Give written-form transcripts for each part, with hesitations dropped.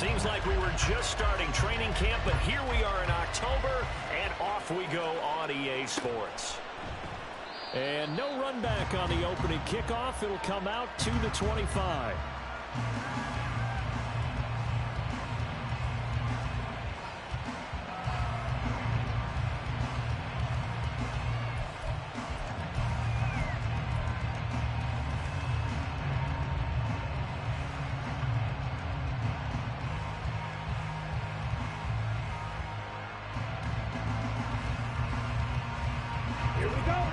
Seems like we were just starting training camp, but here we are in October, and off we go on EA Sports. And no run back on the opening kickoff. It'll come out to the 25. Here we go.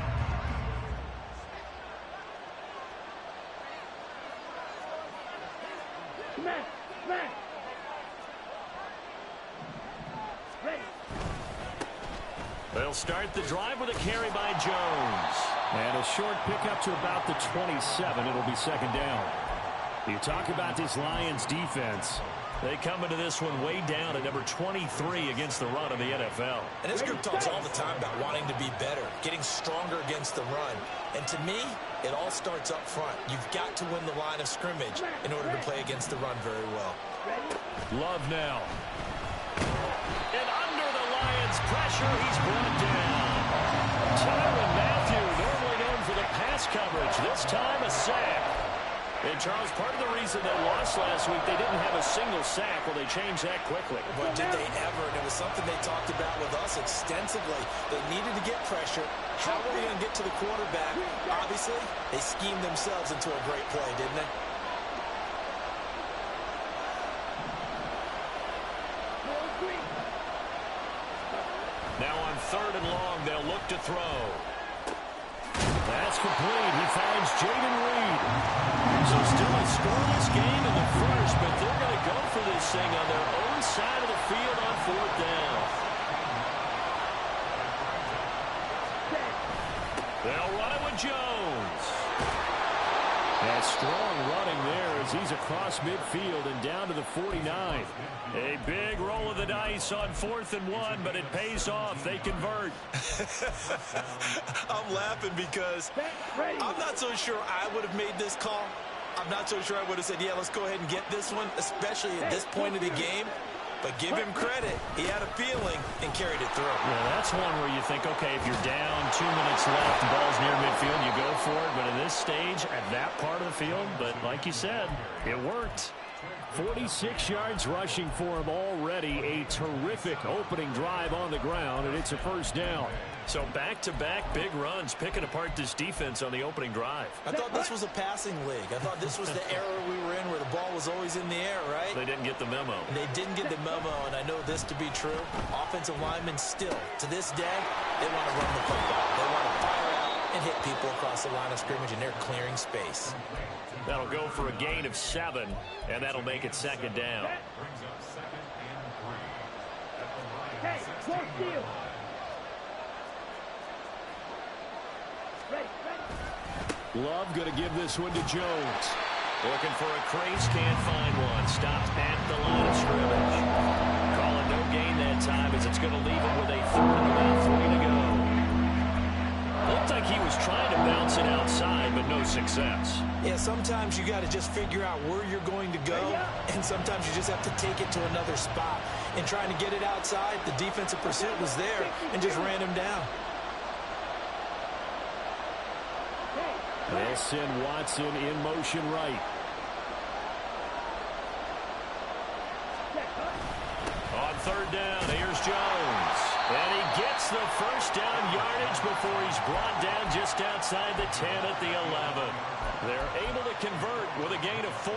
Smack, smack. Ready. They'll start the drive with a carry by Jones. And a short pickup to about the 27. It'll be second down. You talk about this Lions defense. They come into this one way down at number 23 against the run of the NFL. And this group talks all the time about wanting to be better, getting stronger against the run. And to me, it all starts up front. You've got to win the line of scrimmage in order to play against the run very well. Love now. And under the Lions' pressure, he's brought down. Tyrann Mathieu, normally known for the pass coverage, this time a sack. And, Charles, part of the reason they lost last week, they didn't have a single sack. Well, they changed that quickly. But did they ever? And it was something they talked about with us extensively. They needed to get pressure. How are we going to get to the quarterback? Obviously, they schemed themselves into a great play, didn't they? Now on 3rd and long, they'll look to throw. That's complete. He finds Jaden Reed. So still a scoreless game in the first, but they're going to go for this thing on their own side of the field on 4th down. They'll run it with Jones. And strong running there as he's across midfield and down to the 49. A big roll of the dice on 4th and 1, but it pays off. They convert. I'm laughing because I'm not so sure I would have made this call. I'm not so sure I would have said, yeah, let's go ahead and get this one, especially at this point of the game. But give him credit. He had a feeling and carried it through. Yeah, that's one where you think, okay, if you're down 2 minutes left, the ball's near midfield, you go for it. But at this stage, at that part of the field, but like you said, it worked. 46 yards rushing for him already. A terrific opening drive on the ground, and it's a first down. So back-to-back big runs, picking apart this defense on the opening drive. I thought this was a passing league. I thought this was the era we were in where the ball was always in the air, right? They didn't get the memo. They didn't get the memo, and I know this to be true. Offensive linemen still, to this day, they want to run the football. They want to fire out and hit people across the line of scrimmage, and they're clearing space. That'll go for a gain of 7, and that'll make it second down. Hey, close deal. Ready, ready. Love going to give this one to Jones. Looking for a crease, can't find one. Stopped at the line of scrimmage. Calling no gain that time as it's going to leave him with a 3rd and about 3 to go. Looked like he was trying to bounce it outside, but no success. Yeah, sometimes you got to just figure out where you're going to go, and sometimes you just have to take it to another spot. And trying to get it outside, the defensive pursuit was there and just ran him down. They'll send Watson in motion right. On 3rd down, here's Jones. And he gets the first down yardage before he's brought down just outside the 10 at the 11. They're able to convert with a gain of 4.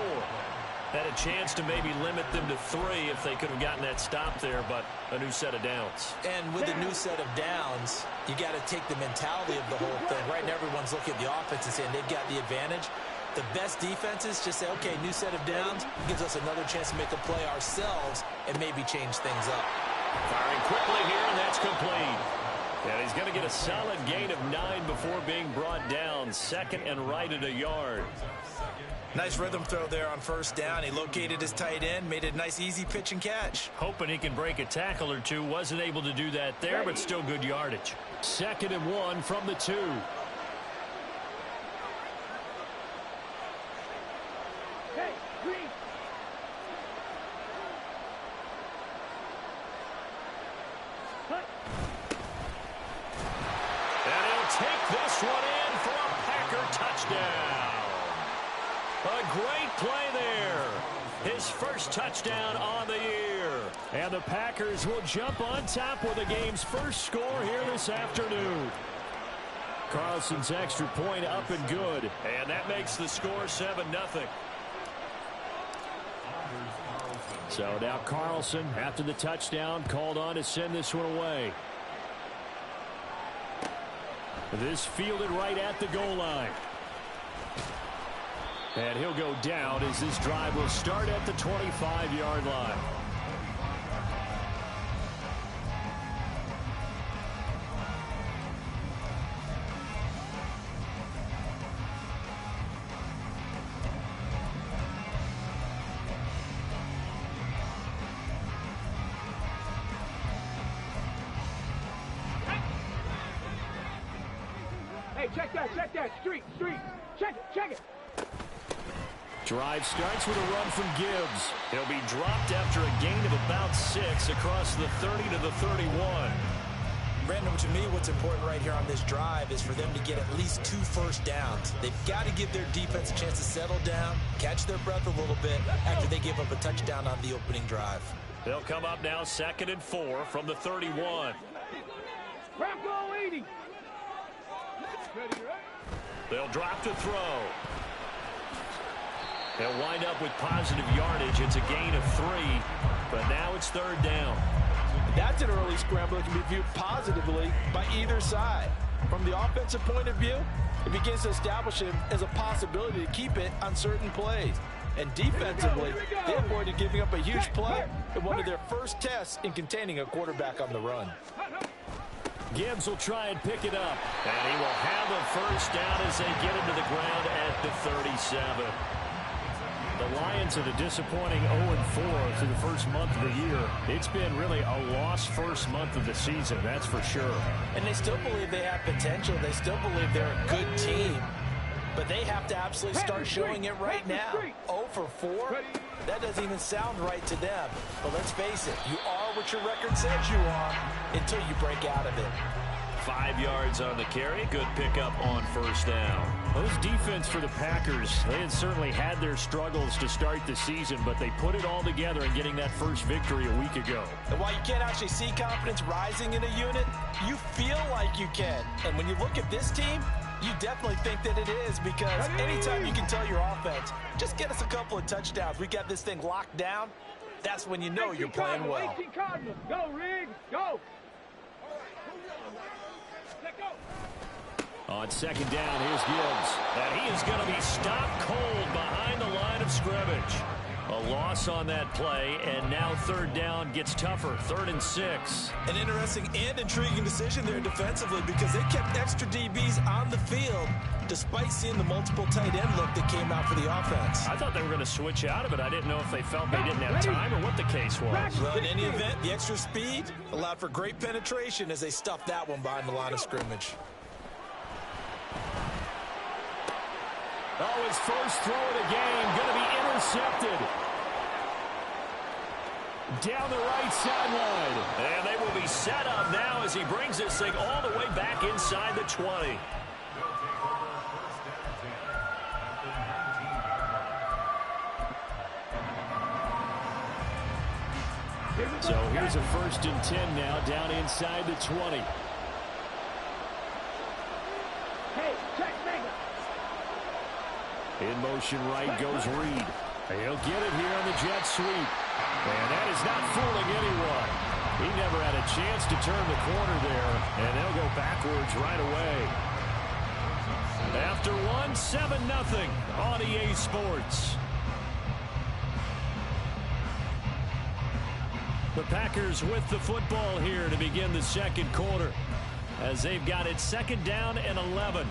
Had a chance to maybe limit them to 3 if they could have gotten that stop there, but a new set of downs. And with a new set of downs, you got to take the mentality of the whole thing. Right now, everyone's looking at the offense and saying they've got the advantage. The best defenses just say, okay, new set of downs gives us another chance to make a play ourselves and maybe change things up. Firing quickly here, and that's complete. And he's going to get a solid gain of 9 before being brought down. 2nd and right at a yard. Nice rhythm throw there on 1st down. He located his tight end, made a nice easy pitch and catch. Hoping he can break a tackle or two. Wasn't able to do that there, but still good yardage. 2nd and 1 from the 2. Hey, green. take this one in for a Packer touchdown. A great play there. His first touchdown on the year. And the Packers will jump on top with the game's first score here this afternoon. Carlson's extra point up and good. And that makes the score 7-0. So now Carlson, after the touchdown, called on to send this one away. This fielded right at the goal line. And he'll go down as this drive will start at the 25-yard line. Hey, check that. Street. Check it. Drive starts with a run from Gibbs. He'll be dropped after a gain of about 6 across the 30 to the 31. Brandon, to me, what's important right here on this drive is for them to get at least 2 first downs. They've got to give their defense a chance to settle down, catch their breath a little bit after they give up a touchdown on the opening drive. They'll come up now 2nd and 4 from the 31. Bronco 80. They'll drop to throw. They'll wind up with positive yardage. It's a gain of 3, but now it's 3rd down. That's an early scramble that can be viewed positively by either side. From the offensive point of view, it begins to establish him as a possibility to keep it on certain plays. And defensively, they avoided giving up a huge play in one of their first tests in containing a quarterback on the run. Gibbs will try and pick it up. And he will have a first down as they get him to the ground at the 37. The Lions at a disappointing 0-4 through the first month of the year. It's been really a lost first month of the season, that's for sure. And they still believe they have potential. They still believe they're a good team. But they have to absolutely start showing it right now. 0 for 4? That doesn't even sound right to them. But let's face it, you are what your record says you are until you break out of it. 5 yards on the carry. Good pickup on first down. Those defense for the Packers, they had certainly had their struggles to start the season, but they put it all together in getting that first victory a week ago. And while you can't actually see confidence rising in a unit, you feel like you can. And when you look at this team, you definitely think that it is, because anytime you can tell your offense, just get us a couple of touchdowns, we got this thing locked down, that's when you know you're playing well. Go, Riggs, go. On 2nd down, here's Gibbs. And he is going to be stopped cold behind the line of scrimmage. A loss on that play, and now 3rd down gets tougher. 3rd and 6. An interesting and intriguing decision there defensively, because they kept extra DBs on the field despite seeing the multiple tight end look that came out for the offense. I thought they were going to switch out of it. I didn't know if they felt they didn't have time or what the case was. Well, in any event, the extra speed allowed for great penetration as they stuffed that one behind the line of scrimmage. Oh, his first throw of the game going to be intercepted. Down the right sideline. And they will be set up now as he brings this thing all the way back inside the 20. So here's a 1st and 10 now down inside the 20. Hey, check Mega. In motion right goes Reed. He'll get it here on the jet sweep. And that is not fooling anyone. He never had a chance to turn the corner there. And they'll go backwards right away. After 7-0 on EA Sports. The Packers with the football here to begin the 2nd quarter, as they've got it 2nd down and 11.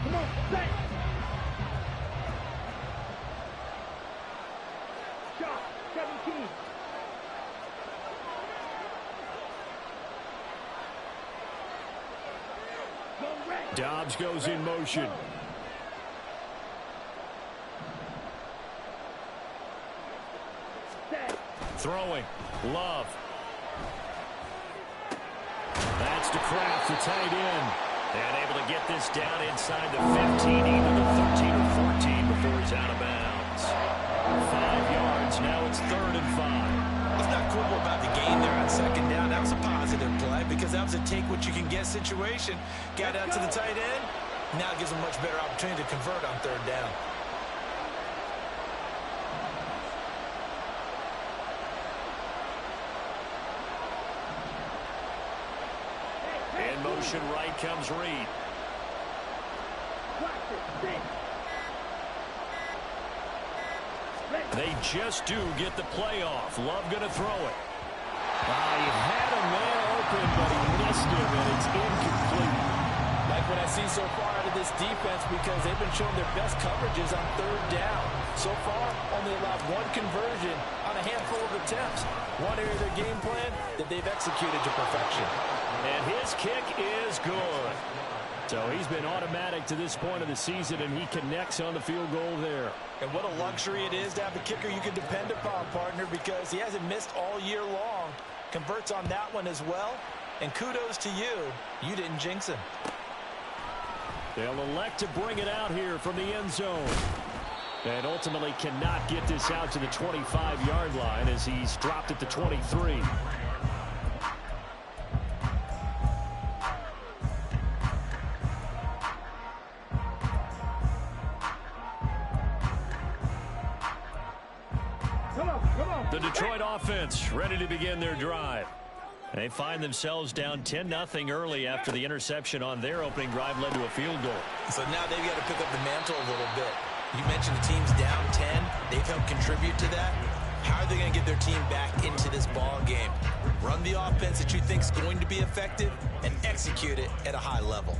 Come on, set. Shot, 17. Dobbs goes in motion. Throwing. Love. looks to Kraft, the tight end. And able to get this down inside the 15, even the 13 or 14 before he's out of bounds. 5 yards, now it's 3rd and 5. Let's not quibble about the gain there on 2nd down. That was a positive play because that was a take-what-you-can-get situation. Got out to the tight end. Now it gives him a much better opportunity to convert on 3rd down. In motion right comes Reed. They just do get the play off. Love going to throw it. He had a man open, but he missed him, and it's incomplete. Like what I see so far out of this defense because they've been showing their best coverages on 3rd down. So far, only allowed 1 conversion on a handful of attempts. One area of their game plan that they've executed to perfection. And his kick is good. So he's been automatic to this point of the season, and he connects on the field goal there. And what a luxury it is to have a kicker you can depend upon, partner, because he hasn't missed all year long. Converts on that one as well. And kudos to you. You didn't jinx him. They'll elect to bring it out here from the end zone. And ultimately cannot get this out to the 25-yard line as he's dropped at the 23. The Detroit offense ready to begin their drive. They find themselves down 10-0 early after the interception on their opening drive led to a field goal. So now they've got to pick up the mantle a little bit. You mentioned the team's down 10. They've helped contribute to that. How are they going to get their team back into this ball game? Run the offense that you think is going to be effective and execute it at a high level.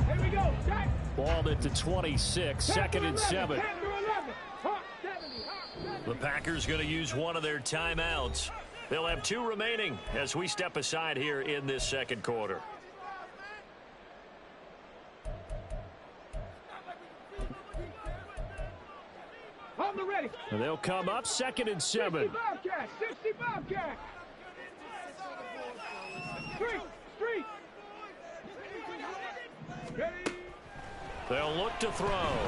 Here we go. Ball at the 26, 2nd and 7. The Packers going to use one of their timeouts. They'll have 2 remaining as we step aside here in this 2nd quarter. On the ready. And they'll come up 2nd and 7. 60 Bobcat. 60 Bobcat. Street. They'll look to throw.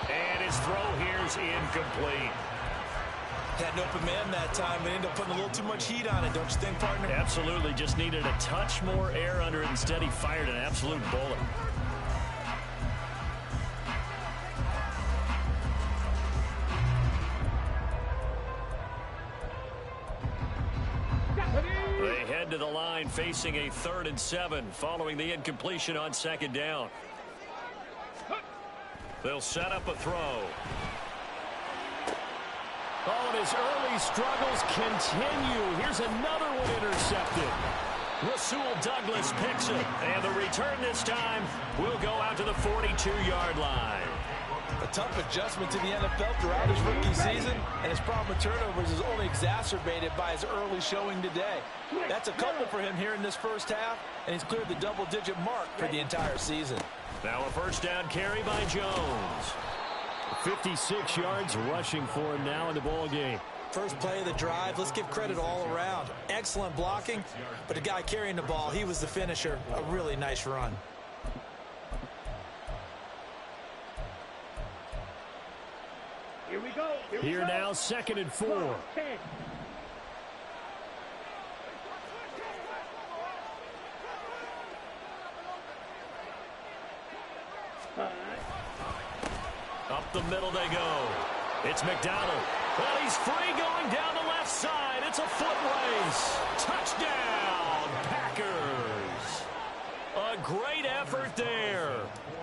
And his throw here is incomplete. Had an open man that time, but ended up putting a little too much heat on it, don't you think, partner? Absolutely. Just needed a touch more air under it. Instead, he fired an absolute bullet. They head to the line facing a 3rd and 7 following the incompletion on 2nd down. They'll set up a throw. Oh, and his early struggles continue. Here's another one intercepted. Rasul Douglas picks it, and the return this time will go out to the 42-yard line. A tough adjustment to the NFL throughout his rookie season, and his problem with turnovers is only exacerbated by his early showing today. That's a couple for him here in this first half, and he's cleared the double-digit mark for the entire season. Now a 1st down carry by Jones. 56 yards rushing for him now in the ball game. First play of the drive, let's give credit all around. Excellent blocking, but the guy carrying the ball, he was the finisher. A really nice run. Here we go. Here now, 2nd and 4. Up the middle they go. It's McDonald. Well, he's free going down the left side. It's a foot race. Touchdown, Packers. A great effort there.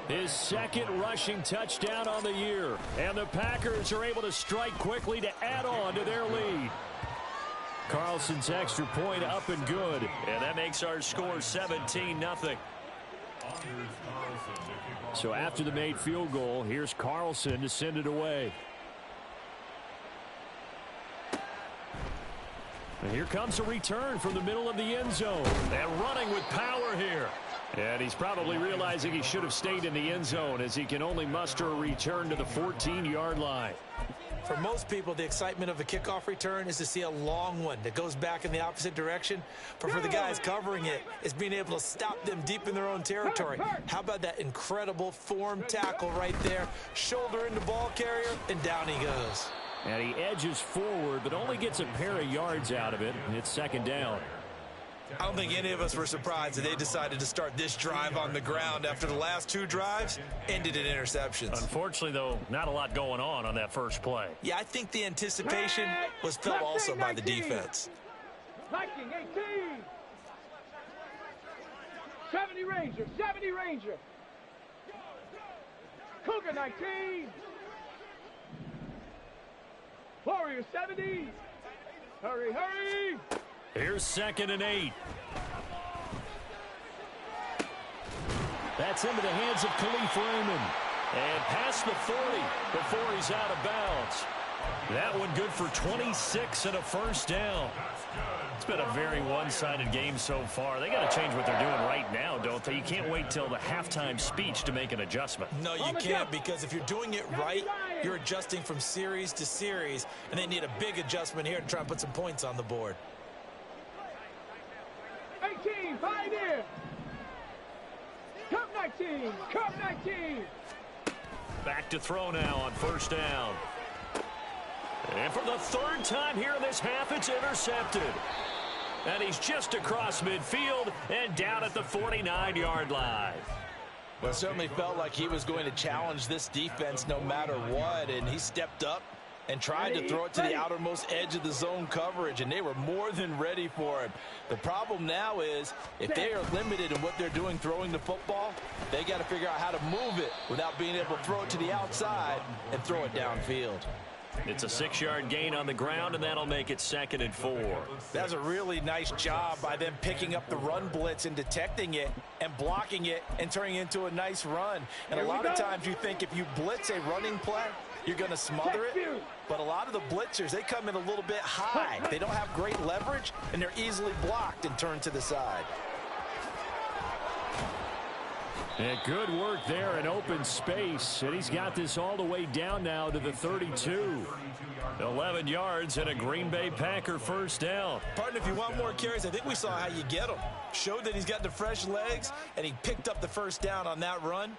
His 2nd rushing touchdown on the year. And the Packers are able to strike quickly to add on to their lead. Carlson's extra point up and good. And that makes our score 17-0. So after the made field goal, here's Carlson to send it away. And here comes a return from the middle of the end zone. And running with power here. And he's probably realizing he should have stayed in the end zone as he can only muster a return to the 14-yard line. For most people, the excitement of a kickoff return is to see a long one that goes back in the opposite direction. But for the guys covering it, it's being able to stop them deep in their own territory. How about that incredible form tackle right there? Shoulder in the ball carrier, and down he goes. And he edges forward, but only gets a pair of yards out of it. And it's second down. I don't think any of us were surprised that they decided to start this drive on the ground after the last 2 drives ended in interceptions. Unfortunately, though, not a lot going on that first play. Yeah, I think the anticipation was felt also by the defense. Viking 18. 70 Ranger, 70 Ranger. Cougar 19. Warrior 70. Hurry, hurry. Here's 2nd and 8. That's into the hands of Khalif Raymond. And past the 40 before he's out of bounds. That one good for 26 and a first down. It's been a very one-sided game so far. They got to change what they're doing right now, don't they? You can't wait till the halftime speech to make an adjustment. No, you can't, because if you're doing it right, you're adjusting from series to series, and they need a big adjustment here to try and put some points on the board. 18, 5 in. Cup 19, Cup 19. Back to throw now on first down. And for the 3rd time here in this half, it's intercepted. And he's just across midfield and down at the 49-yard line. Well, it certainly felt like he was going to challenge this defense no matter what, and he stepped up and tried to throw it to the outermost edge of the zone coverage, and they were more than ready for him. The problem now is if they are limited in what they're doing throwing the football, they got to figure out how to move it without being able to throw it to the outside and throw it downfield. It's a 6-yard gain on the ground, and that'll make it 2nd and 4. That's a really nice job by them picking up the run blitz and detecting it and blocking it and turning it into a nice run. And a lot of times you think if you blitz a running play, you're going to smother it. But a lot of the blitzers, they come in a little bit high. They don't have great leverage, and they're easily blocked and turned to the side. And good work there in open space. And he's got this all the way down now to the 32. 11 yards and a Green Bay Packer first down. Partner, if you want more carries, I think we saw how you get them. Showed that he's got the fresh legs, and he picked up the first down on that run.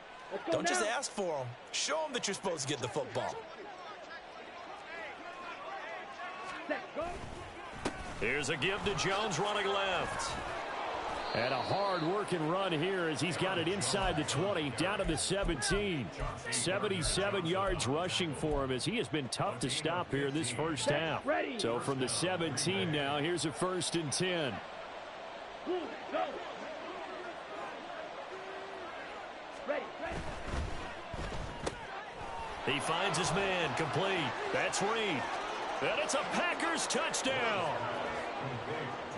Don't just ask for them. Show them that you're supposed to get the football. Here's a give to Jones running left. And a hard-working run here as he's got it inside the 20, down to the 17. 77 yards rushing for him as he has been tough to stop here this first half. So from the 17 now, here's a 1st and 10. He finds his man, complete. That's Reed. And it's a Packers touchdown.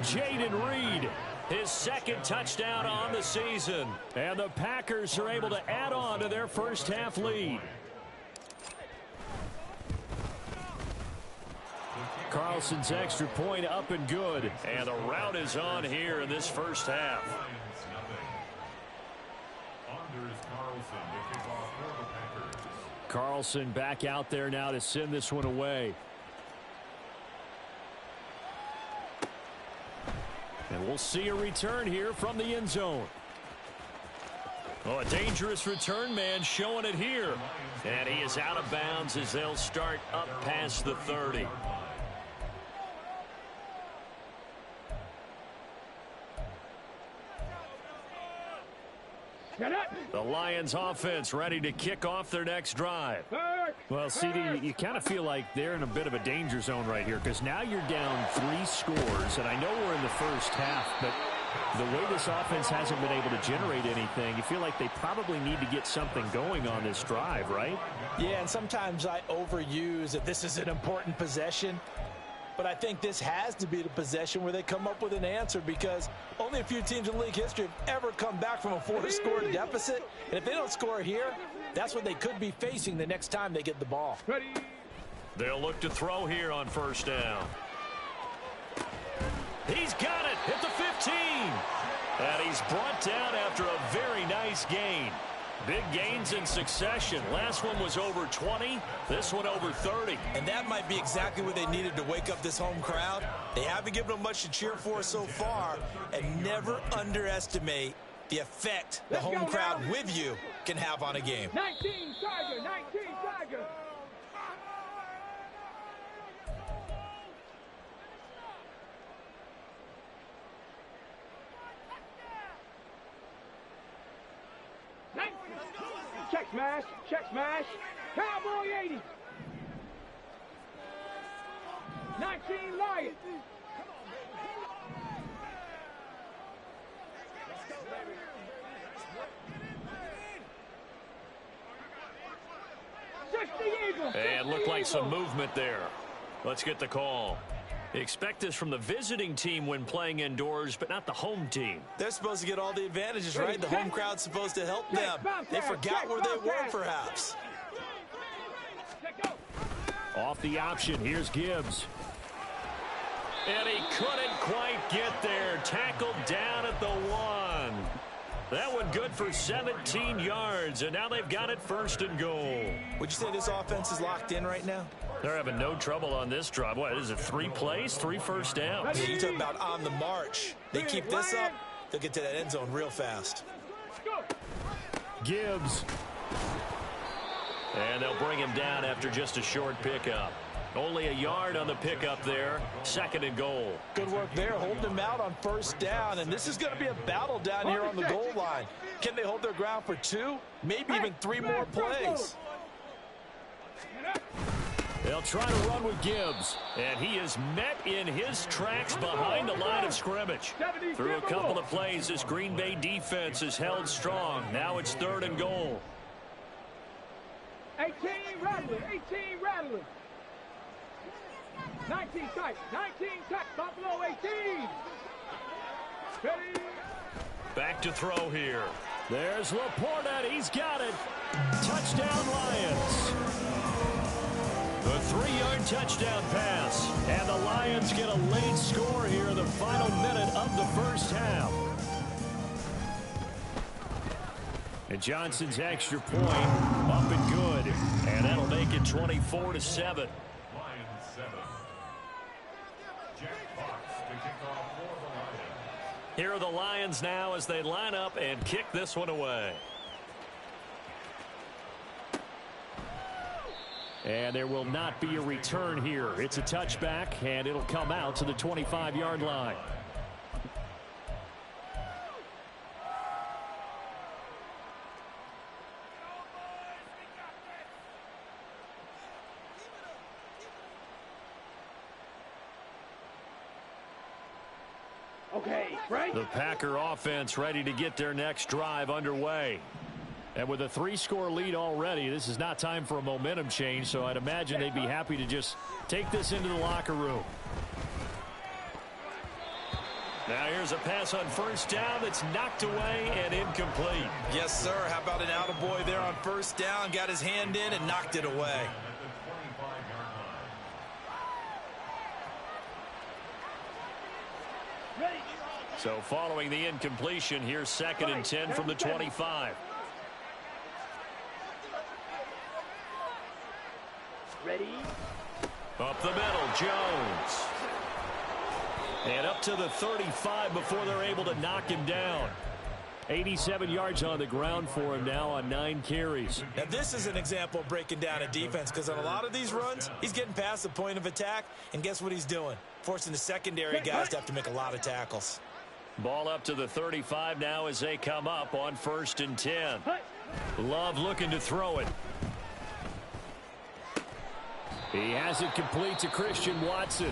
Jaden Reed, his 2nd touchdown on the season. And the Packers are able to add on to their first half lead. Carlson's extra point up and good. And the route is on here in this first half. Carlson back out there now to send this one away. And we'll see a return here from the end zone. Oh, a dangerous return man showing it here. And he is out of bounds as they'll start up past the 30. The Lions offense ready to kick off their next drive. Well, CD, you kind of feel like they're in a bit of a danger zone right here because now you're down 3 scores, and I know we're in the first half, but the way this offense hasn't been able to generate anything, you feel like they probably need to get something going on this drive, right? Yeah, and sometimes I overuse that this is an important possession. But I think this has to be the possession where they come up with an answer because only a few teams in league history have ever come back from a 4-score deficit. And if they don't score here, that's what they could be facing the next time they get the ball. They'll look to throw here on first down. He's got it at the 15. And he's brought down after a very nice gain. Big gains in succession. Last one was over 20. This one over 30. And that might be exactly what they needed to wake up this home crowd. They haven't given them much to cheer for so far. And never underestimate the effect the home crowd with you can have on a game. 19 Tiger, 19 Tiger. Check smash. Cowboy 80. 19 Lion. And looked like some movement there. Let's get the call. Expect this from the visiting team when playing indoors, but not the home team. They're supposed to get all the advantages, right? The home crowd's supposed to help them. They forgot where they were, perhaps. Off the option, here's Gibbs. And he couldn't quite get there. Tackled down at the 1. That one good for 17 yards, and now they've got it 1st and goal. Would you say this offense is locked in right now? They're having no trouble on this drive. What is it, 3 plays, 3 first downs? Yeah, you talk about on the march. They keep this up, they'll get to that end zone real fast. Gibbs. And they'll bring him down after just a short pickup. Only a yard on the pickup there. 2nd and goal. Good work there, holding them out on 1st down. And this is going to be a battle down here on the goal line. Can they hold their ground for 2, maybe even 3 more plays? They'll try to run with Gibbs. And he is met in his tracks behind the line of scrimmage. Through a couple of plays, this Green Bay defense is held strong. Now it's 3rd and goal. 18 Rattler. 18 Rattler. 19 tight. 19 tight. Buffalo 18. Ready. Back to throw here. There's Laporta. He's got it. Touchdown, Lions. A 3-yard touchdown pass. And the Lions get a late score here in the final minute of the 1st half. And Johnson's extra point up and good. And that'll make it 24-7. Here are the Lions now as they line up and kick this one away. And there will not be a return here. It's a touchback, and it'll come out to the 25-yard line. Okay, Frank. The Packer offense ready to get their next drive underway. And with a 3-score lead already, this is not time for a momentum change, so I'd imagine they'd be happy to just take this into the locker room. Now here's a pass on 1st down that's knocked away and incomplete. Yes, sir. How about an attaboy there on 1st down? Got his hand in and knocked it away. So following the incompletion, here's 2nd and 10 from the 25. Ready. Up the middle, Jones. And up to the 35 before they're able to knock him down. 87 yards on the ground for him now on 9 carries. Now this is an example of breaking down a defense, because on a lot of these runs, he's getting past the point of attack, and guess what he's doing? Forcing the secondary guys to have to make a lot of tackles. Ball up to the 35 now as they come up on 1st and 10. Love looking to throw it. He has it complete to Christian Watson.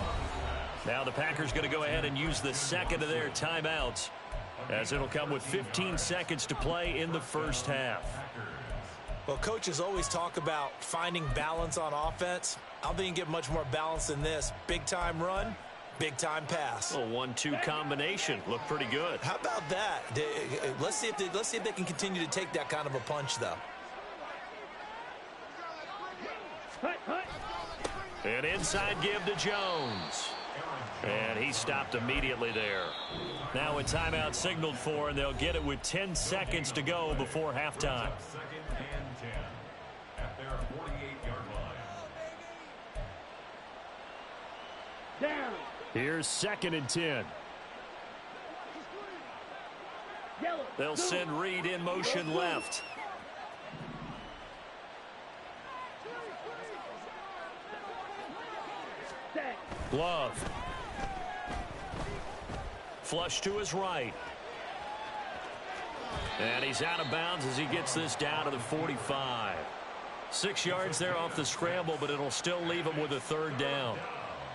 Now the Packers going to go ahead and use the 2nd of their timeouts, as it'll come with 15 seconds to play in the 1st half. Well, coaches always talk about finding balance on offense. I don't think you can get much more balance than this. Big-time run, big-time pass. A 1-2 combination. Looked pretty good. How about that? Let's see if they can continue to take that kind of a punch, though. An inside give to Jones. And he stopped immediately there. Now a timeout signaled for, and they'll get it with 10 seconds to go before halftime. Second and 10 at their 48-yard line. Down. Here's 2nd and 10. Yellow. They'll send Reed in motion left. Set. Love. Flush to his right. And he's out of bounds as he gets this down to the 45. 6 yards there off the scramble, but it'll still leave him with a 3rd down.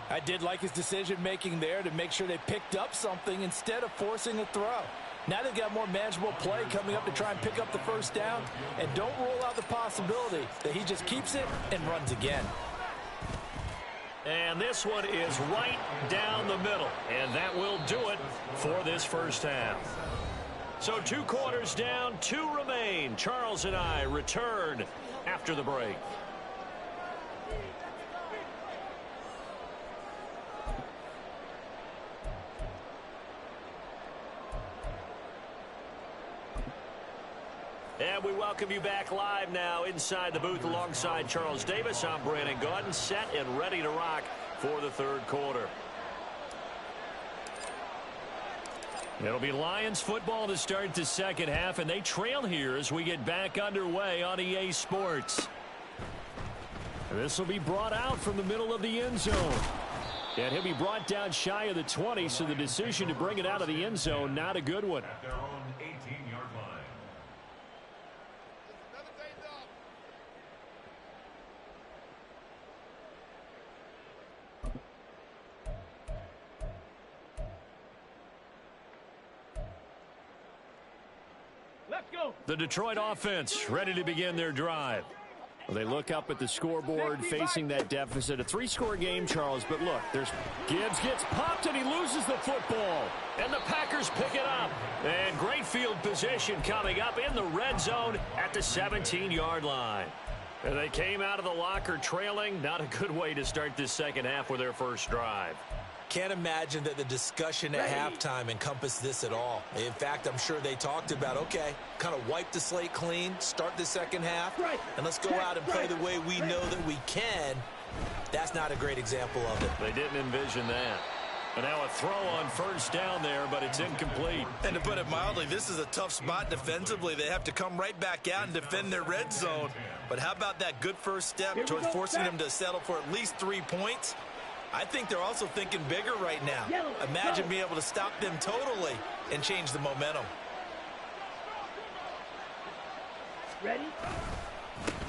I did like his decision-making there to make sure they picked up something instead of forcing a throw. Now they've got more manageable play coming up to try and pick up the 1st down, and don't rule out the possibility that he just keeps it and runs again. And this one is right down the middle, and that will do it for this first half. So 2 quarters down, 2 remain. Charles and I return after the break. And we welcome you back live now inside the booth alongside Charles Davis. I'm Brandon Gaudin, set and ready to rock for the 3rd quarter. It'll be Lions football to start the 2nd half, and they trail here as we get back underway on EA Sports. This will be brought out from the middle of the end zone. And he'll be brought down shy of the 20, so the decision to bring it out of the end zone, not a good one. At their own 18-yard line. Let's go. The Detroit offense ready to begin their drive. Well, they look up at the scoreboard facing that deficit. A 3-score game, Charles, but look, there's Gibbs gets popped and he loses the football. And the Packers pick it up. And great field position coming up in the red zone at the 17-yard line. And they came out of the locker trailing. Not a good way to start this 2nd half with their first drive. Can't imagine that the discussion at halftime encompassed this at all. In fact, I'm sure they talked about, okay, kind of wipe the slate clean, start the 2nd half, and let's go out and play the way we know that we can. That's not a great example of it. They didn't envision that. And now a throw on 1st down there, but it's incomplete. And to put it mildly, this is a tough spot defensively. They have to come right back out and defend their red zone. But how about that good first step towards forcing them to settle for at least 3 points? I think they're also thinking bigger right now. Imagine being able to stop them totally and change the momentum. Ready?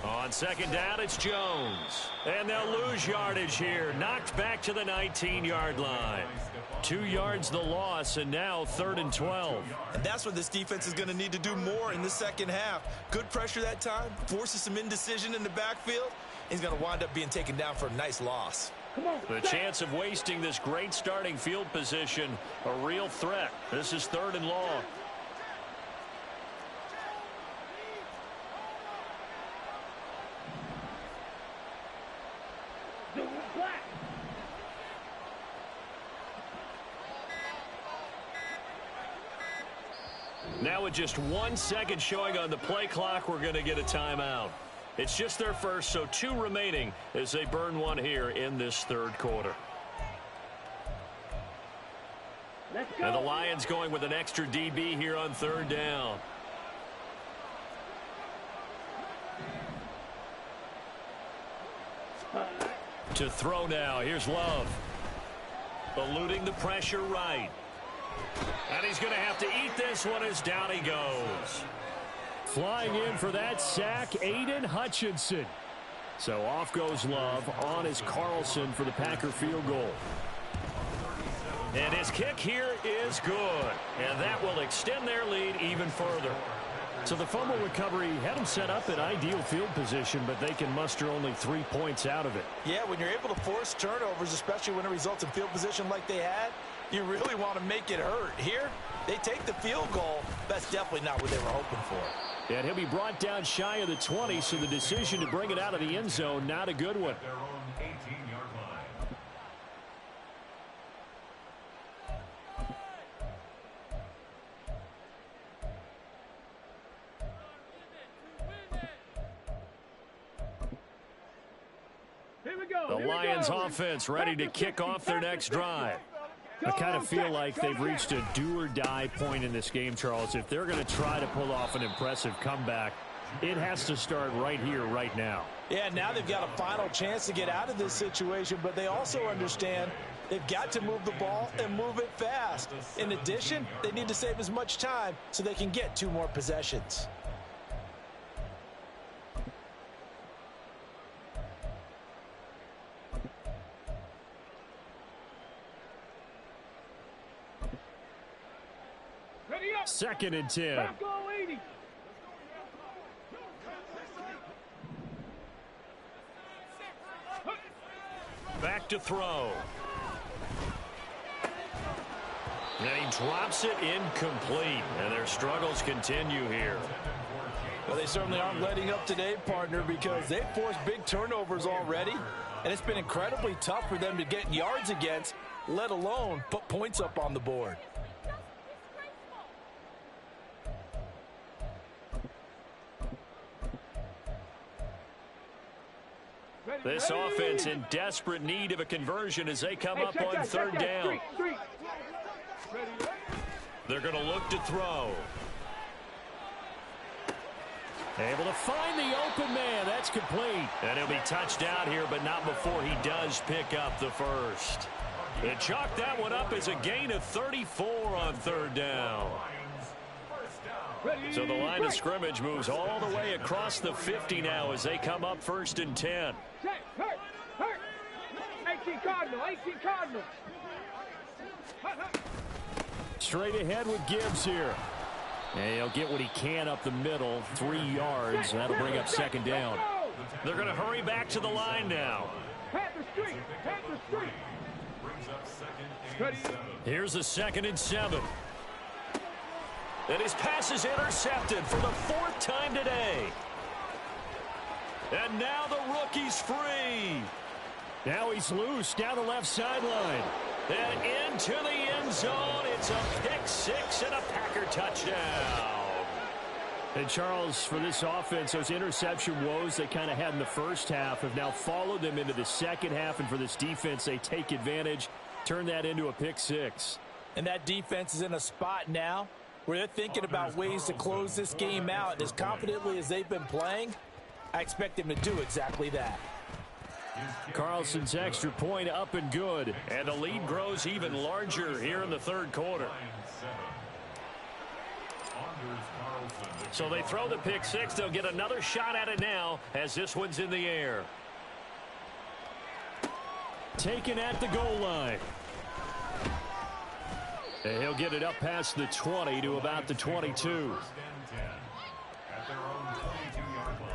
On 2nd down, it's Jones. And they'll lose yardage here. Knocked back to the 19-yard line. 2 yards the loss, and now 3rd and 12. And that's what this defense is going to need to do more in the 2nd half. Good pressure that time, forces some indecision in the backfield. He's going to wind up being taken down for a nice loss. Come on. The chance of wasting this great starting field position, a real threat. This is 3rd and long. Black. Now with just 1 second showing on the play clock, we're going to get a timeout. It's just their first, so 2 remaining as they burn one here in this 3rd quarter. Let's go. And the Lions going with an extra DB here on 3rd down. To throw now. Here's Love. Eluding the pressure right. And he's going to have to eat this one as down he goes. Flying in for that sack, Aiden Hutchinson. So off goes Love. On is Carlson for the Packer field goal. And his kick here is good. And that will extend their lead even further. So the fumble recovery had them set up in ideal field position, but they can muster only 3 points out of it. Yeah, when you're able to force turnovers, especially when it results in field position like they had, you really want to make it hurt. Here, they take the field goal. That's definitely not what they were hoping for. And he'll be brought down shy of the 20, so the decision to bring it out of the end zone, not a good one. Their own 18-yard line. The Lions offense ready to kick off their next drive. I kind of feel like they've reached a do-or-die point in this game, Charles. If they're going to try to pull off an impressive comeback, it has to start right here, right now. Yeah, now they've got a final chance to get out of this situation, but they also understand they've got to move the ball and move it fast. In addition, they need to save as much time so they can get 2 more possessions. Second and 10. Back to throw. And he drops it incomplete. And their struggles continue here. Well, they certainly aren't letting up today, partner, because they've forced big turnovers already. And it's been incredibly tough for them to get yards against, let alone put points up on the board. This offense in desperate need of a conversion as they come up on third down. They're going to look to throw. Able to find the open man. That's complete. And he'll be touched out here, but not before he does pick up the first. They chalk that one up as a gain of 34 on third down. So the line of scrimmage moves all the way across the 50 now as they come up first and 10. Hurt. 18 Cardinal. Straight ahead with Gibbs here. And he'll get what he can up the middle, 3 yards. That'll bring up second down. They're going to hurry back to the line now. Panther Street. Brings up second and 7. Here's a second and 7. And his pass is intercepted for the 4th time today. And now the rookie's free. Now he's loose down the left sideline. And into the end zone. It's a pick 6 and a Packer touchdown. And Charles, for this offense, those interception woes they kind of had in the first half have now followed them into the second half. And for this defense, they take advantage, turn that into a pick 6. And that defense is in a spot now where they're thinking about ways to close this game out. And as confidently as they've been playing, I expect them to do exactly that. Carlson's extra point up and good. And the lead grows even larger here in the third quarter. So they throw the pick 6. They'll get another shot at it now as this one's in the air. Taken at the goal line. And he'll get it up past the 20 to about the 22. First and 10 at their own 22-yard line.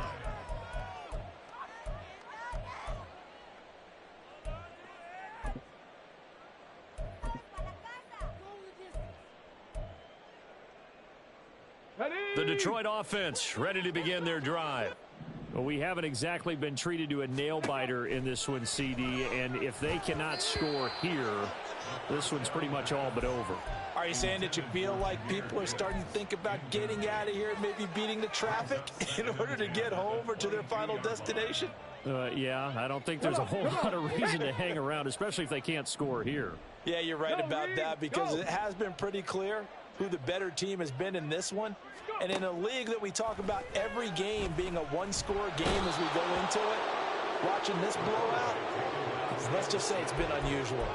The Detroit offense ready to begin their drive. Well, we haven't exactly been treated to a nail-biter in this one, CD, and if they cannot score here, this one's pretty much all but over. Are you saying that you feel like people are starting to think about getting out of here and maybe beating the traffic in order to get home or to their final destination? Yeah, I don't think there's a whole lot of reason to hang around, especially if they can't score here. Yeah, you're right about that because it has been pretty clear who the better team has been in this one. And in a league that we talk about every game being a one-score game as we go into it, watching this blowout, let's just say it's been unusual.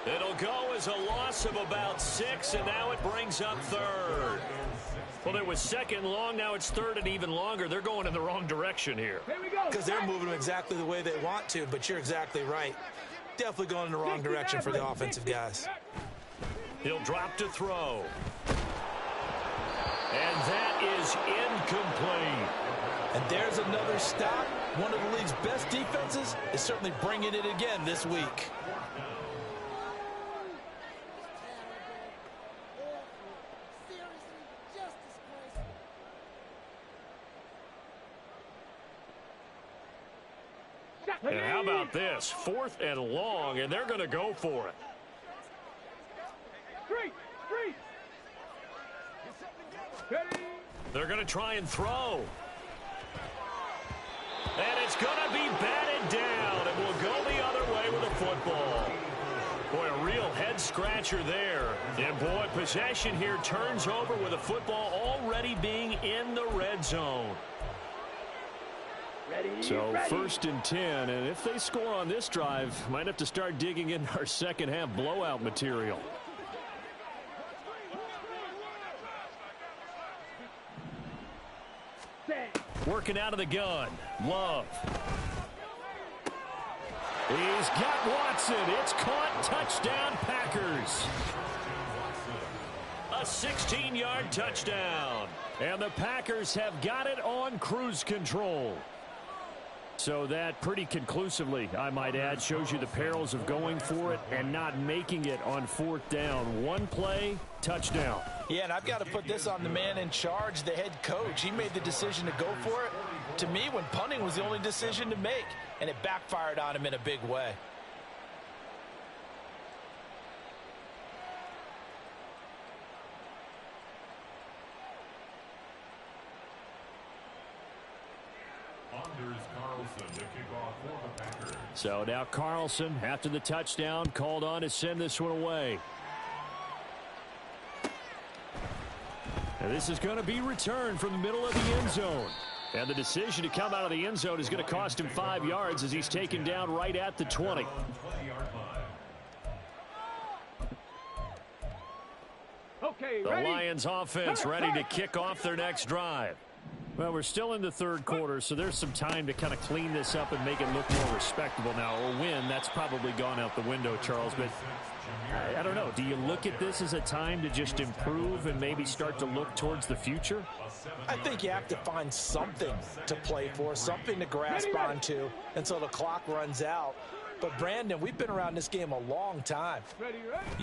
It'll go as a loss of about 6, and now it brings up third. Well, it was second long, now it's third and even longer. They're going in the wrong direction here. Because they're moving them exactly the way they want to, but you're exactly right. Definitely going in the wrong direction for the offensive guys. He'll drop to throw. And that is incomplete. And there's another stop. One of the league's best defenses is certainly bringing it again this week. And how about this? 4th and long, and they're going to go for it. They're going to try and throw. And it's going to be batted down. It scratcher there. And, boy, possession here turns over with a football already being in the red zone. So 1st and 10, and if they score on this drive, might have to start digging in our second half blowout material. Working out of the gun. Love. He's got Watson. It's caught. Touchdown, Packers. A 16-yard touchdown. And the Packers have got it on cruise control. So that pretty conclusively, I might add, shows you the perils of going for it and not making it on 4th down. One play, touchdown. Yeah, and I've got to put this on the man in charge, the head coach. He made the decision to go for it. To me, when punting was the only decision to make, and it backfired on him in a big way. So now Carlson, after the touchdown, called on to send this one away. And this is going to be returned from the middle of the end zone. And the decision to come out of the end zone is going to cost him 5 yards as he's taken down right at the 20. Okay, The ready? Lions offense ready to kick off their next drive. Well, we're still in the 3rd quarter, so there's some time to kind of clean this up and make it look more respectable now. A win, that's probably gone out the window, Charles. But I don't know. Do you look at this as a time to just improve and maybe start to look towards the future? I think you have to find something to play for, something to grasp onto until the clock runs out. But, Brandon, we've been around this game a long time.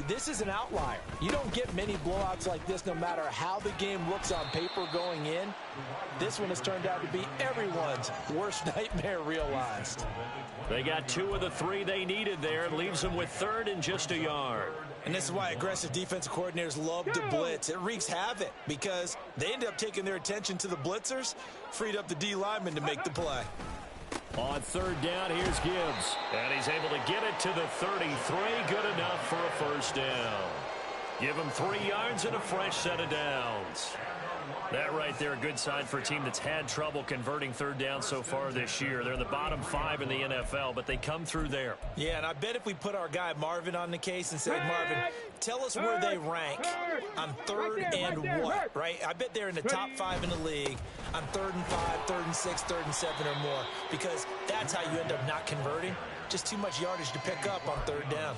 This is an outlier. You don't get many blowouts like this no matter how the game looks on paper going in. This one has turned out to be everyone's worst nightmare realized. They got 2 of the 3 they needed there. It leaves them with 3rd and just a yard. And this is why aggressive defensive coordinators love to blitz. It wreaks havoc because they end up taking their attention to the blitzers, freed up the D lineman to make the play. On 3rd down, here's Gibbs. And he's able to get it to the 33. Good enough for a 1st down. Give him 3 yards and a fresh set of downs. That right there, a good sign for a team that's had trouble converting 3rd down so far this year. They're in the bottom 5 in the NFL, but they come through there. Yeah, and I bet if we put our guy Marvin on the case and said, Marvin, tell us where they rank on 3rd and what, right? I bet they're in the top 5 in the league on 3rd and 5, 3rd and 6, 3rd and 7 or more, because that's how you end up not converting. Just too much yardage to pick up on 3rd down.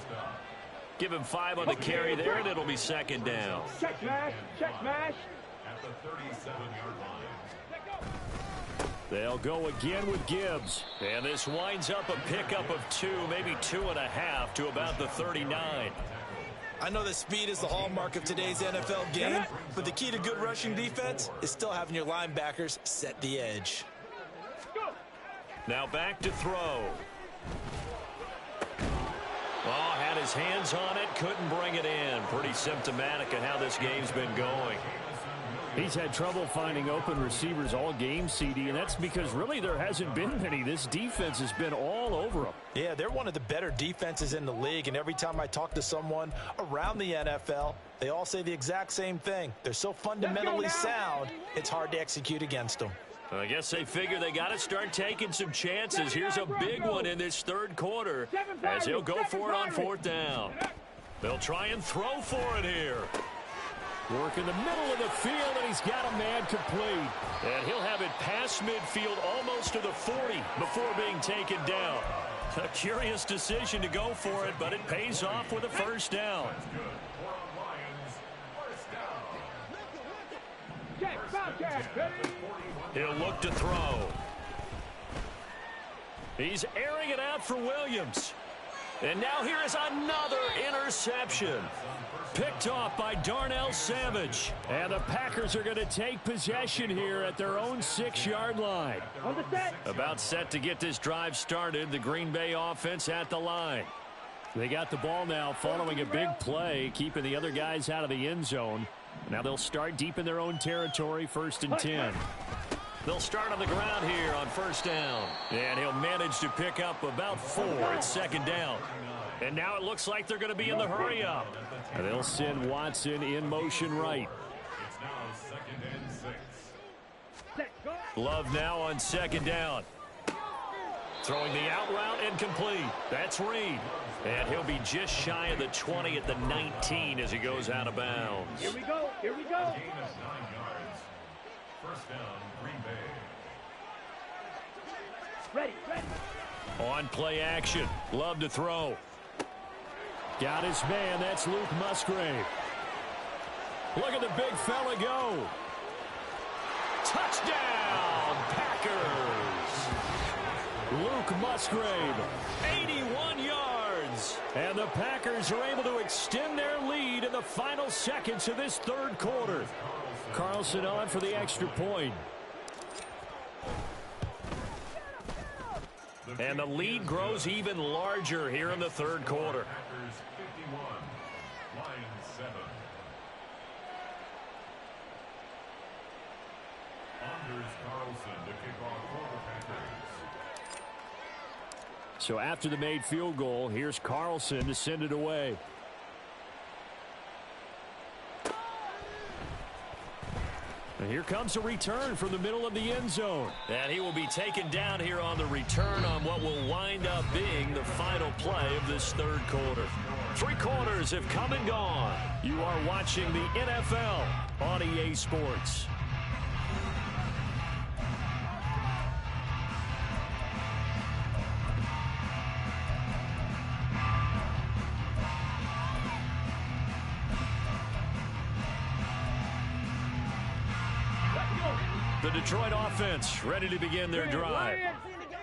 Give him 5 on the carry there, and it'll be 2nd down. Check smash, check smash. At the 37-yard line. They'll go again with Gibbs. And this winds up a pickup of 2, maybe 2.5 to about the 39. I know that speed is the hallmark of today's NFL game, but the key to good rushing defense is still having your linebackers set the edge. Now back to throw. Oh, had his hands on it, couldn't bring it in. Pretty symptomatic of how this game's been going. He's had trouble finding open receivers all game, CD, and that's because really there hasn't been many. This defense has been all over them. Yeah, they're one of the better defenses in the league, and every time I talk to someone around the NFL, they all say the exact same thing. They're so fundamentally sound, it's hard to execute against them. I guess they figure they got to start taking some chances. Here's a big one in this 3rd quarter as he'll go for it on 4th down. They'll try and throw for it here. Work in the middle of the field, and he's got a man complete. And he'll have it past midfield almost to the 40 before being taken down. A curious decision to go for it, but it pays off with a 1st down. He'll look to throw. He's airing it out for Williams. And now here is another interception. Picked off by Darnell Savage. And the Packers are going to take possession here at their own 6-yard line. About set to get this drive started. The Green Bay offense at the line. They got the ball now following a big play, keeping the other guys out of the end zone. Now they'll start deep in their own territory, 1st and 10. They'll start on the ground here on 1st down. And he'll manage to pick up about 4 at 2nd down. And now it looks like they're going to be in the hurry-up. And they'll send Watson in motion right. It's now 2nd and 6. Love now on 2nd down. Throwing the out route incomplete. That's Reed. And he'll be just shy of the 20 at the 19 as he goes out of bounds. Here we go. Here we go. Gain of 9 yards. 1st down, Green Bay. Ready, ready. On play action. Love to throw. Got his man. That's Luke Musgrave. Look at the big fella go. Touchdown, Packers. Luke Musgrave, 81 yards. And the Packers are able to extend their lead in the final seconds of this 3rd quarter. Carlson on for the extra point. And the lead grows even larger here in the 3rd quarter. Packers 51, Lions 7. Anders Carlson to kick off for the Packers. So after the made field goal, here's Carlson to send it away. And here comes a return from the middle of the end zone. And he will be taken down here on the return on what will wind up being the final play of this 3rd quarter. 3 quarters have come and gone. You are watching the NFL on EA Sports. The Detroit offense ready to begin their drive.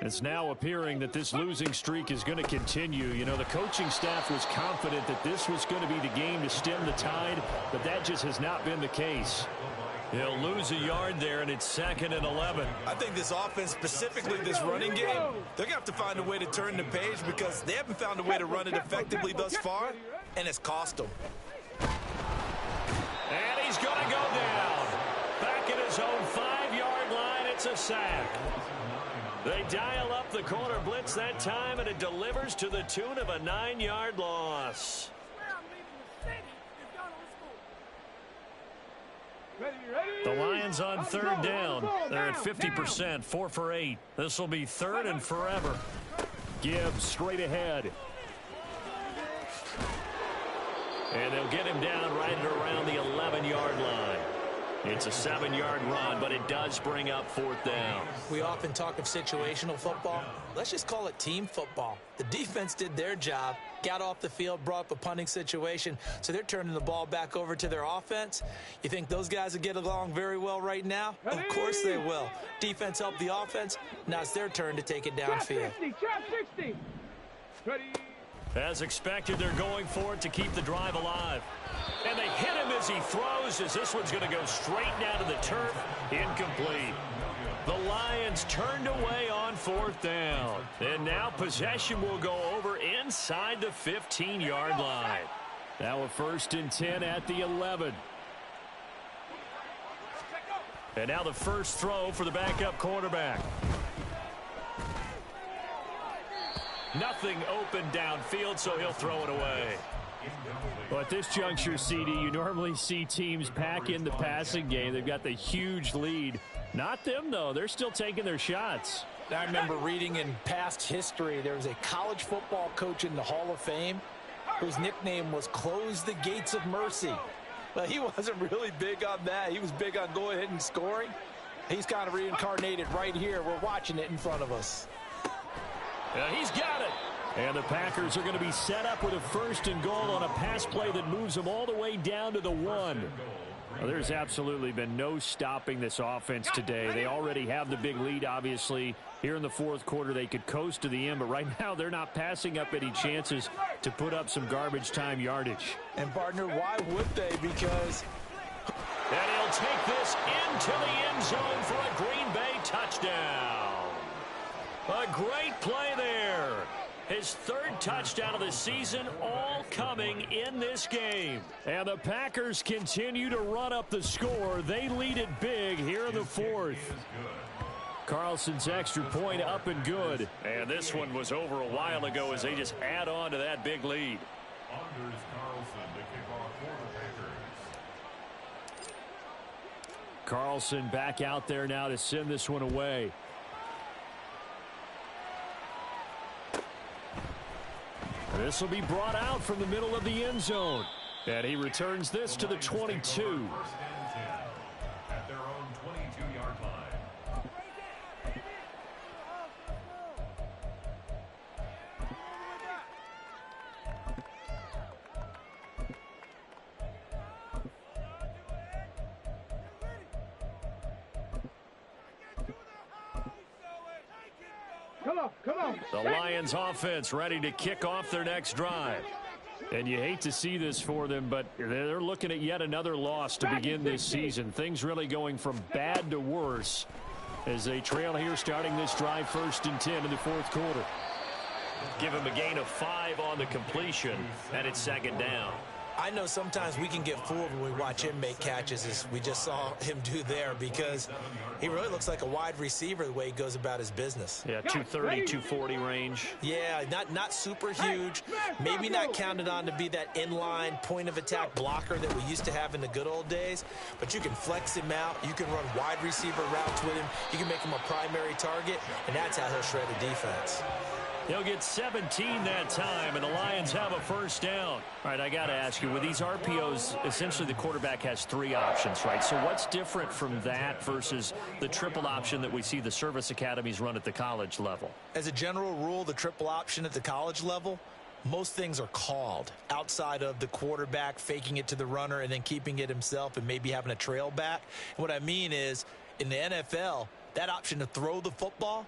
It's now appearing that this losing streak is going to continue. You know, the coaching staff was confident that this was going to be the game to stem the tide, but that just has not been the case. He'll lose a yard there, and it's 2nd and 11. I think this offense, specifically this running game, they're going to have to find a way to turn the page because they haven't found a way to run it effectively thus far, and it's cost them. And he's going to go down. Back at his own 5-yard line, it's a sack. They dial up the corner blitz that time, and it delivers to the tune of a 9-yard loss. The Lions on 3rd down. They're at 50%, 4 for 8. This will be 3rd and forever. Gibbs straight ahead. And they'll get him down right at around the 11-yard line. It's a 7-yard run, but it does bring up 4th down. We often talk of situational football. Let's just call it team football. The defense did their job, got off the field, brought up a punting situation, so they're turning the ball back over to their offense. You think those guys will get along very well right now? Of course they will. Defense helped the offense. Now it's their turn to take it downfield. Trap 60. Ready. As expected, they're going for it to keep the drive alive. And they hit him as he throws, as this one's going to go straight down to the turf. Incomplete. The Lions turned away on 4th down. And now possession will go over inside the 15-yard line. Now a 1st and 10 at the 11. And now the first throw for the backup quarterback. Nothing open downfield, so he'll throw it away. Well, at this juncture, CD, you normally see teams pack in the passing game. They've got the huge lead. Not them, though. They're still taking their shots. I remember reading in past history, there was a college football coach in the Hall of Fame whose nickname was Close the Gates of Mercy. But he wasn't really big on that. He was big on going ahead and scoring. He's kind of reincarnated right here. We're watching it in front of us. He's got it. And the Packers are going to be set up with a 1st and goal on a pass play that moves them all the way down to the 1. Well, there's absolutely been no stopping this offense today. They already have the big lead, obviously. Here in the 4th quarter, they could coast to the end, but right now they're not passing up any chances to put up some garbage time yardage. And, partner, why would they? Because... And he'll take this into the end zone for a Green Bay touchdown. A great play there. His 3rd touchdown of the season, all coming in this game. And the Packers continue to run up the score. They lead it big here in the 4th. Carlson's extra point up and good. And this one was over a while ago as they just add on to that big lead. Anders Carlson to kick off for the Packers. Carlson back out there now to send this one away. This will be brought out from the middle of the end zone. And he returns this to the 22. First and 10 at their own 22-yard line. Come on, come on. The Lions offense ready to kick off their next drive. And you hate to see this for them, but they're looking at yet another loss to begin this season. Things really going from bad to worse as they trail here starting this drive 1st and 10 in the 4th quarter. Give him a gain of 5 on the completion, and it's 2nd down. I know sometimes we can get fooled when we watch him make catches, as we just saw him do there, because he really looks like a wide receiver the way he goes about his business. Yeah, 230, 240 range. Yeah, not super huge. Maybe not counted on to be that inline point-of-attack blocker that we used to have in the good old days, but you can flex him out. You can run wide receiver routes with him. You can make him a primary target, and that's how he'll shred a defense. He'll get 17 that time, and the Lions have a 1st down. All right, I got to ask you, with these RPOs, essentially the quarterback has 3 options, right? So what's different from that versus the triple option that we see the service academies run at the college level? As a general rule, the triple option at the college level, most things are called outside of the quarterback faking it to the runner and then keeping it himself and maybe having a trail back. And what I mean is, in the NFL, that option to throw the football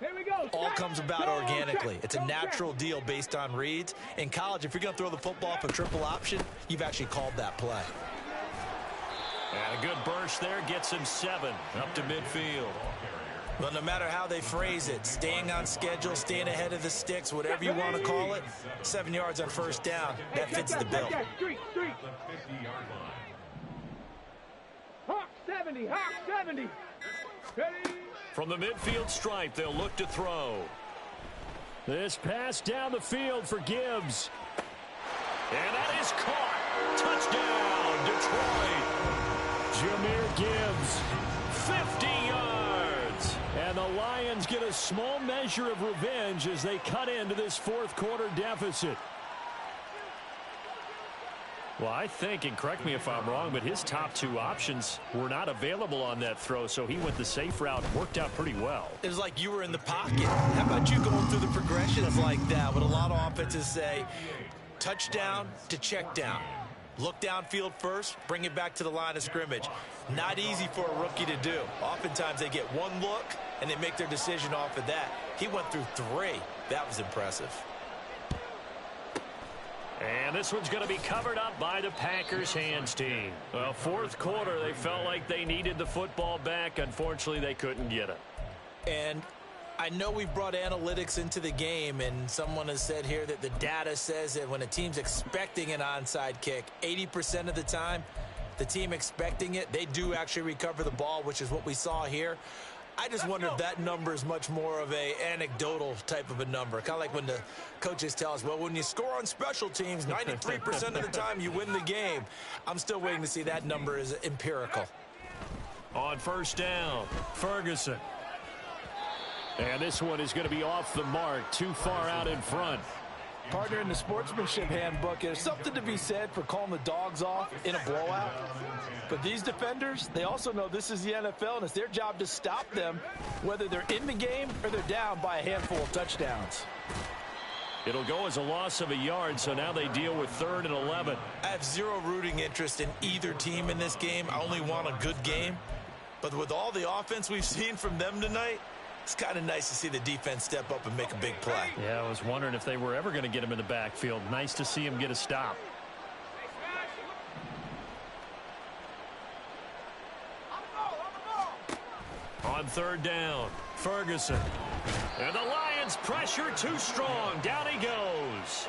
all comes about organically. It's a natural deal based on reads. In college, if you're going to throw the football off a triple option, you've actually called that play. And a good burst there gets him 7 up to midfield. Well, no matter how they phrase it, staying on schedule, staying ahead of the sticks, whatever you want to call it, 7 yards on 1st down, that fits the bill. Street. The 50-yard line. Hawk 70, Hawk 70. Ready? From the midfield stripe, they'll look to throw. This pass down the field for Gibbs. And that is caught. Touchdown, Detroit. Jahmyr Gibbs, 50 yards. And the Lions get a small measure of revenge as they cut into this 4th quarter deficit. Well, I think, and correct me if I'm wrong, but his top 2 options were not available on that throw, so he went the safe route and worked out pretty well. It was like you were in the pocket. How about you going through the progressions like that? What a lot of offenses say, touchdown to check down. Look downfield first, bring it back to the line of scrimmage. Not easy for a rookie to do. Oftentimes they get one look, and they make their decision off of that. He went through 3. That was impressive. And this one's going to be covered up by the Packers hands team. Well, 4th quarter, they felt like they needed the football back. Unfortunately, they couldn't get it. And I know we've brought analytics into the game, and someone has said here that the data says that when a team's expecting an onside kick, 80% of the time, the team expecting it, they do actually recover the ball, which is what we saw here. I just wonder if that number is much more of a anecdotal type of a number. Kind of like when the coaches tell us, well, when you score on special teams, 93% of the time you win the game. I'm still waiting to see that number is empirical. On 1st down, Ferguson. And this one is going to be off the mark, too far out in front. Partner, in the sportsmanship handbook, there's something to be said for calling the dogs off in a blowout. But these defenders, they also know this is the NFL, and it's their job to stop them, whether they're in the game or they're down by a handful of touchdowns. it'll go as a loss of a yard, so now they deal with 3rd and 11. I have zero rooting interest in either team in this game. I only want a good game. But with all the offense we've seen from them tonight, it's kind of nice to see the defense step up and make a big play. Yeah, I was wondering if they were ever going to get him in the backfield. Nice to see him get a stop. On 3rd down, Ferguson. And the Lions pressure too strong. Down he goes.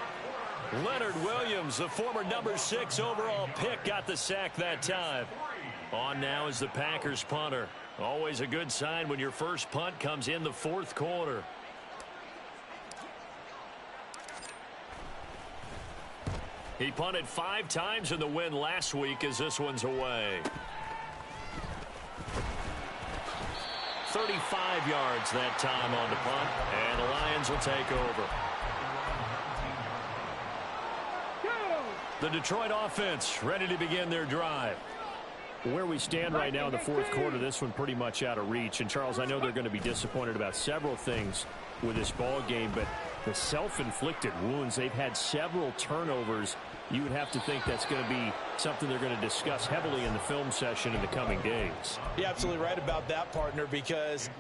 Leonard Williams, the former number 6 overall pick, got the sack that time. On now is the Packers punter. Always a good sign when your first punt comes in the fourth quarter. He punted 5 times in the win last week as this one's away. 35 yards that time on the punt, and the Lions will take over. The Detroit offense ready to begin their drive. Where we stand right now in the fourth quarter, this one pretty much out of reach. And, Charles, I know they're going to be disappointed about several things with this ball game, but the self-inflicted wounds, they've had several turnovers. You would have to think that's going to be something they're going to discuss heavily in the film session in the coming days. You're absolutely right about that, partner, because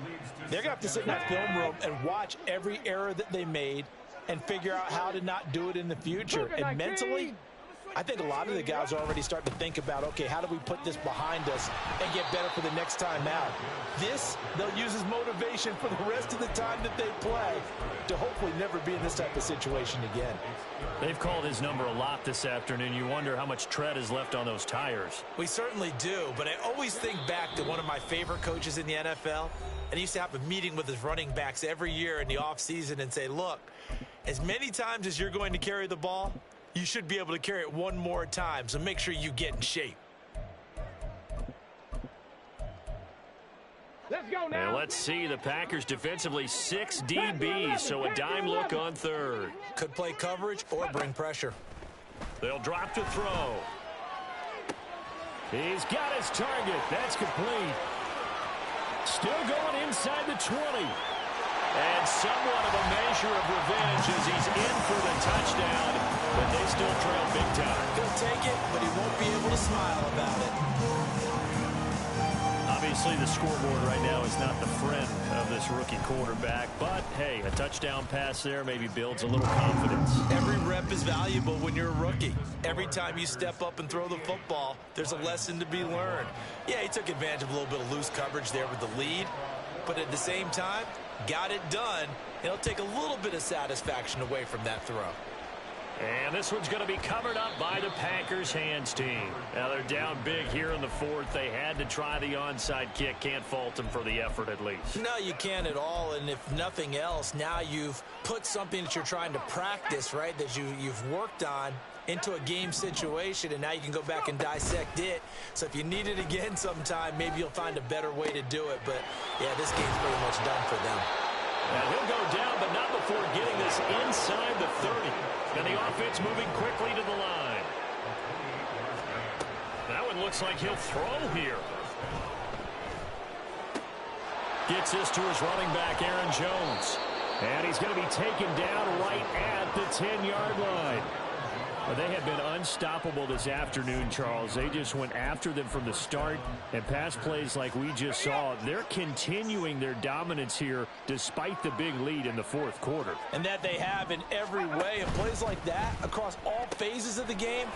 they're going to have to sit in that film room and watch every error that they made and figure out how to not do it in the future. And mentally, I think a lot of the guys are already starting to think about, okay, how do we put this behind us and get better for the next time out? This, they'll use as motivation for the rest of the time that they play to hopefully never be in this type of situation again. They've called his number a lot this afternoon. You wonder how much tread is left on those tires. We certainly do, but I always think back to one of my favorite coaches in the NFL, and he used to have a meeting with his running backs every year in the offseason and say, look, as many times as you're going to carry the ball, you should be able to carry it one more time, so make sure you get in shape. Let's go now. And let's see, the Packers defensively 6 DBs, so a dime look on third. Could play coverage or bring pressure. They'll drop to throw. He's got his target. That's complete. Still going inside the 20. And somewhat of a measure of revenge as he's in for the touchdown, but they still trail big time. He'll take it, but he won't be able to smile about it. Obviously, the scoreboard right now is not the friend of this rookie quarterback, but, hey, a touchdown pass there maybe builds a little confidence. Every rep is valuable when you're a rookie. Every time you step up and throw the football, there's a lesson to be learned. Yeah, he took advantage of a little bit of loose coverage there with the lead, but at the same time, got it done. It'll take a little bit of satisfaction away from that throw. And this one's going to be covered up by the Packers hands team. Now they're down big here in the fourth. They had to try the onside kick. Can't fault them for the effort at least. No, you can't at all. And if nothing else, now you've put something that you're trying to practice, right, that you've worked on into a game situation, and now you can go back and dissect it. So if you need it again sometime, maybe you'll find a better way to do it. But, yeah, this game's pretty much done for them. And he'll go down, but not before getting this inside the 30. And the offense moving quickly to the line. That one looks like he'll throw here. Gets this to his running back, Aaron Jones. And he's going to be taken down right at the 10-yard line. Well, they have been unstoppable this afternoon, Charles. They just went after them from the start, and pass plays like we just saw, they're continuing their dominance here despite the big lead in the fourth quarter. And that they have in every way. And plays like that across all phases of the game,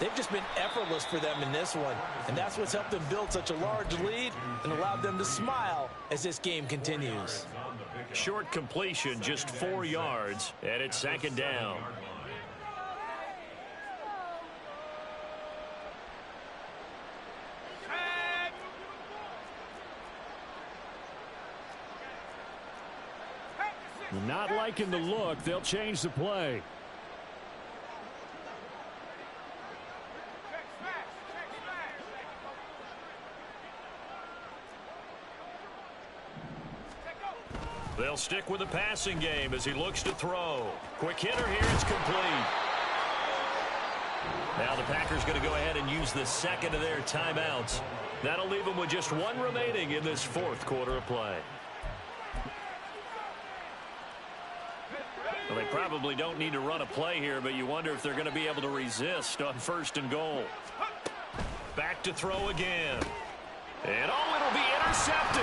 they've just been effortless for them in this one. And that's what's helped them build such a large lead and allowed them to smile as this game continues. Short completion, just 4 yards, and it's second down. Not liking the look. They'll change the play. They'll stick with the passing game as he looks to throw. Quick hitter here. It's complete. Now the Packers going to go ahead and use the second of their timeouts. That'll leave them with just 1 remaining in this fourth quarter of play. Well, they probably don't need to run a play here, but you wonder if they're going to be able to resist on 1st and goal. Back to throw again. And it'll be intercepted.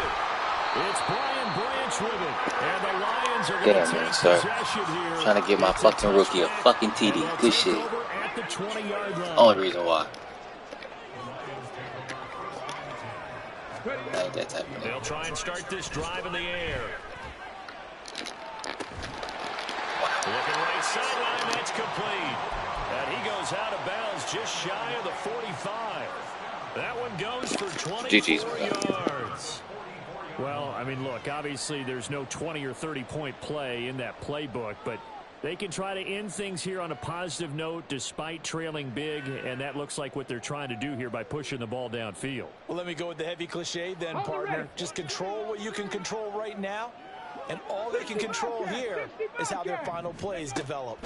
It's Brian Branch with it. And the Lions are going to take possession here. Trying to give my fucking rookie a fucking TD. Good shit. At the 20-yard line. Only reason why. I ain't that type of They'll try and start this drive in the air. Looking right sideline, that's complete. And he goes out of bounds just shy of the 45. That one goes for 24 GG's, yards. Well, I mean, look, obviously there's no 20 or 30-point play in that playbook, but they can try to end things here on a positive note despite trailing big, and that looks like what they're trying to do here by pushing the ball downfield. Well, let me go with the heavy cliche then, partner. Just control what you can control right now, and all they can control here is how their final plays develop.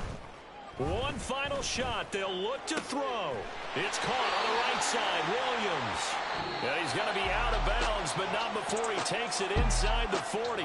One final shot. They'll look to throw. It's caught on the right side. Williams. Yeah, he's going to be out of bounds, but not before he takes it inside the 40.